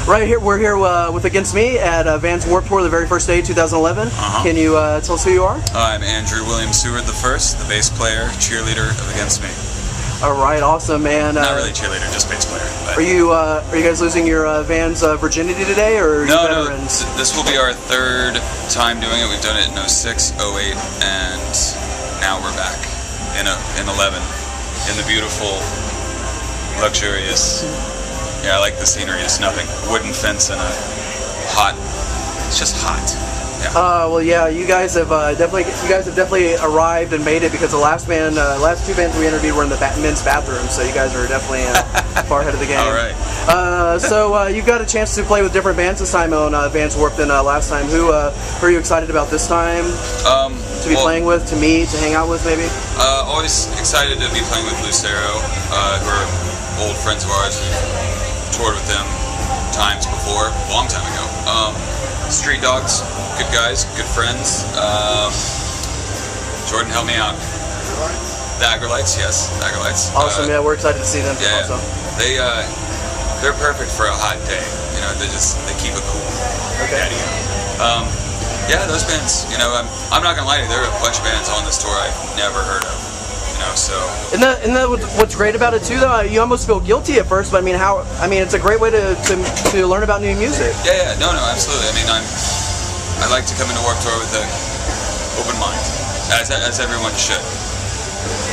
Right here, we're here with Against Me at Vans Warped Tour, the very first day, 2011. Can you tell us who you are? I'm Andrew William Seward the first, the bass player, cheerleader of Against Me. All right, awesome, man. Not really cheerleader, just bass player. But are you guys losing your Vans virginity today, or are you veterans? No. This will be our third time doing it. We've done it in 06, 08, and now we're back in 11 in the beautiful, luxurious. Yeah, I like the scenery. It's nothing. Wooden fence and a hot. It's just hot. Yeah. Well, yeah, you guys have definitely arrived and made it, because the last two bands we interviewed were in the men's bathroom, so you guys are definitely far ahead of the game. All right. So you've got a chance to play with different bands this time on Vans Warped than last time. Who are you excited about this time? To be playing with, to meet, to hang out with, maybe? Always excited to be playing with Lucero, who are old friends of ours. We've toured with them times before, a long time ago. Street Dogs, good guys, good friends. Jordan, help me out. The Agrolites, yes, the Agrolites. Awesome, yeah, we're excited to see them. Yeah, also. They're perfect for a hot day. You know, they keep it cool. Okay. Yeah, those bands. You know, I'm not gonna lie to you. There are a bunch of bands on this tour I've never heard of. You know, so. Isn't that what's great about it too, though? You almost feel guilty at first, but I mean, it's a great way to learn about new music. Yeah, no, absolutely. I mean, I like to come into Warped Tour with an open mind, as everyone should.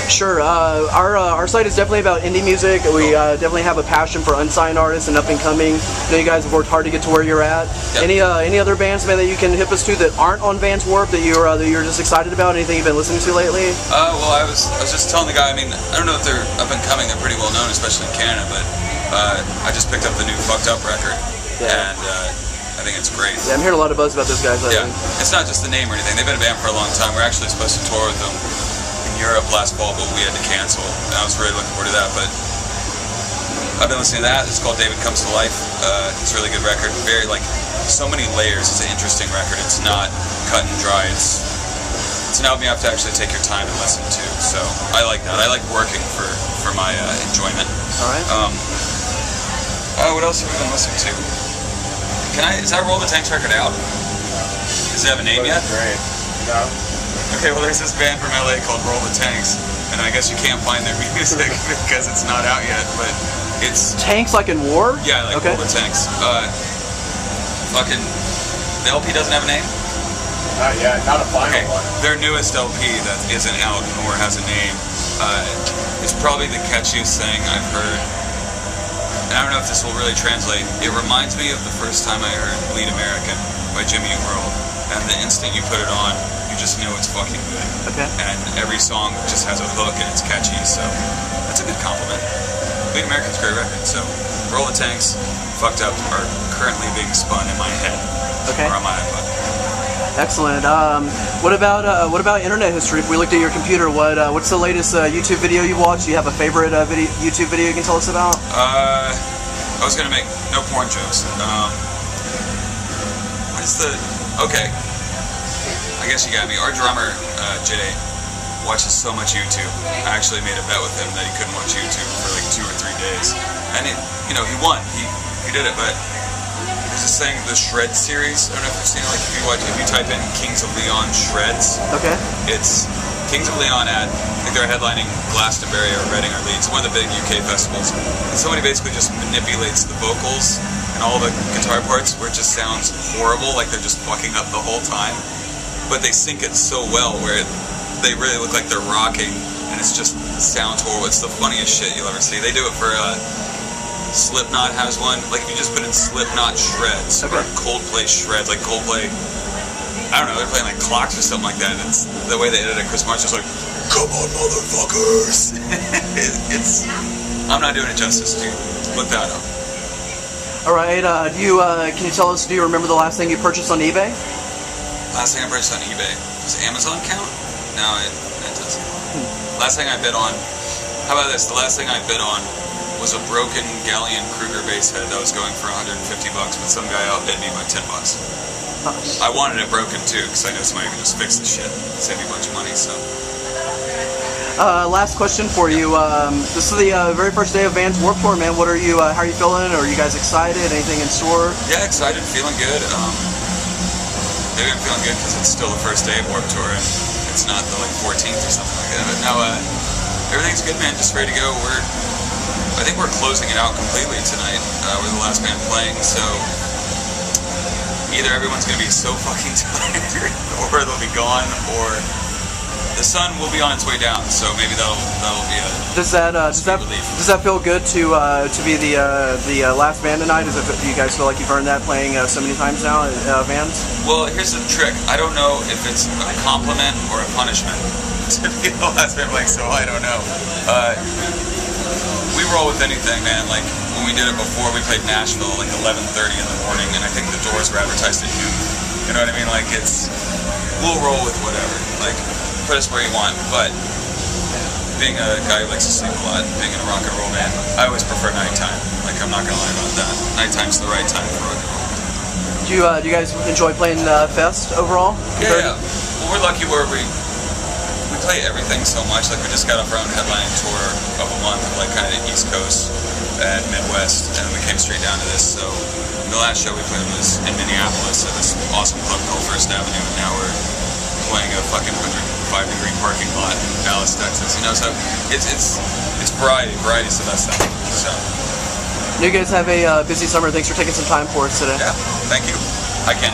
Sure. Our site is definitely about indie music. We definitely have a passion for unsigned artists and up and coming. I know you guys have worked hard to get to where you're at. Yep. Any other bands, man, that you can hip us to that aren't on Vans Warped that you're just excited about? Anything you've been listening to lately? Well, I was just telling the guy. I mean, I don't know if they're up and coming. They're pretty well known, especially in Canada. But I just picked up the new Fucked Up record, and I think it's great. Yeah, I'm hearing a lot of buzz about those guys lately. Yeah, it's not just the name or anything. They've been a band for a long time. We're actually supposed to tour with them Europe last fall, but we had to cancel, and I was really looking forward to that. But I've been listening to that. It's called David Comes to Life. It's a really good record. Very, so many layers. It's an interesting record. It's not cut and dry. It's an album you have to actually take your time and listen to. So I like that. I like working for my enjoyment. All right. What else have we been listening to? Is that Roll the Tanks record out? Does it have a name yet? Great. No. Okay, well, there's this band from LA called Roll the Tanks, and I guess you can't find their music because it's not out yet, but it's... Tanks like in war? Yeah, like Roll the Tanks. The LP doesn't have a name? Not yet, not a final one. Their newest LP that isn't out nor has a name is probably the catchiest thing I've heard. And I don't know if this will really translate. It reminds me of the first time I heard Bleed American by Jimmy Eat World, and the instant you put it on, you just know it's fucking good. Okay. And every song just has a hook and it's catchy, so that's a good compliment. Bleed American's a great record, so Roll the Tanks, Fucked Up are currently being spun in my head. Okay. Or on my iPod. Excellent. What about internet history? If we looked at your computer, what's the latest YouTube video you watched? Do you have a favorite YouTube video you can tell us about? I was gonna make no porn jokes. Okay. I guess you got me. Our drummer, Jay, watches so much YouTube. I actually made a bet with him that he couldn't watch YouTube for 2 or 3 days. And he won. He did it, but there's this thing, the Shreds series. I don't know if you've seen it. If you type in Kings of Leon Shreds. Okay. It's Kings of Leon I think they're headlining Glastonbury or Reading or Leeds, one of the big UK festivals. And somebody basically just manipulates the vocals and all the guitar parts where it just sounds horrible, like they're just fucking up the whole time. But they sync it so well where they really look like they're rocking, and it sounds horrible. It's the funniest shit you'll ever see. They do it for Slipknot has one. If you just put in Slipknot Shreds or Coldplay Shreds, Coldplay, I don't know, they're playing Clocks or something like that. And it's the way they edit it. Chris Martin's just come on, motherfuckers! I'm not doing it justice, dude. Look that up. All right. Can you tell us? Do you remember the last thing you purchased on eBay? Last thing I purchased on eBay. Does Amazon count? No, it doesn't. Last thing I bid on. How about this? The last thing I bid on was a broken Galleon Kruger bass head that was going for $150, but some guy outbid me by $10. I wanted it broken too, because I know somebody can just fix the shit, save me a bunch of money. So Last question for you. This is the very first day of Vans Warped Tour, man. What are you? How are you feeling? Are you guys excited? Anything in store? Yeah, excited, feeling good. Maybe I'm feeling good because it's still the first day of Warped Tour and it's not the 14th or something like that. But no, everything's good, man. Just ready to go. I think we're closing it out completely tonight. We're the last band playing, so either everyone's gonna be so fucking tired, or they'll be gone, or the sun will be on its way down. So maybe that'll be a does that feel good to be the last band tonight? Do you guys feel like you've earned that playing so many times now at Vans? Well, here's the trick. I don't know if it's a compliment or a punishment to be the last band playing. So I don't know. We roll with anything, man. Like when we did it before, we played Nashville like 11:30 in the morning, and I think the Doors were advertised at noon. You know what I mean? Like we'll roll with whatever. Like put us where you want. But being a guy who likes to sleep a lot, being in a rock and roll band, I always prefer nighttime. Like I'm not gonna lie about that. Nighttime's the right time for rock and roll. Do you guys enjoy playing Fest overall? Yeah. Well, we're lucky where we play everything so much. Like we just got off our own headlining tour of a month, like kind of the East Coast and Midwest, and we came straight down to this. So the last show we played was in Minneapolis at this awesome club called First Avenue, and now we're playing a fucking 105-degree parking lot in Dallas, Texas. You know, so it's variety. Variety's the best thing. So you guys have a busy summer. Thanks for taking some time for us today. Yeah, thank you. I can.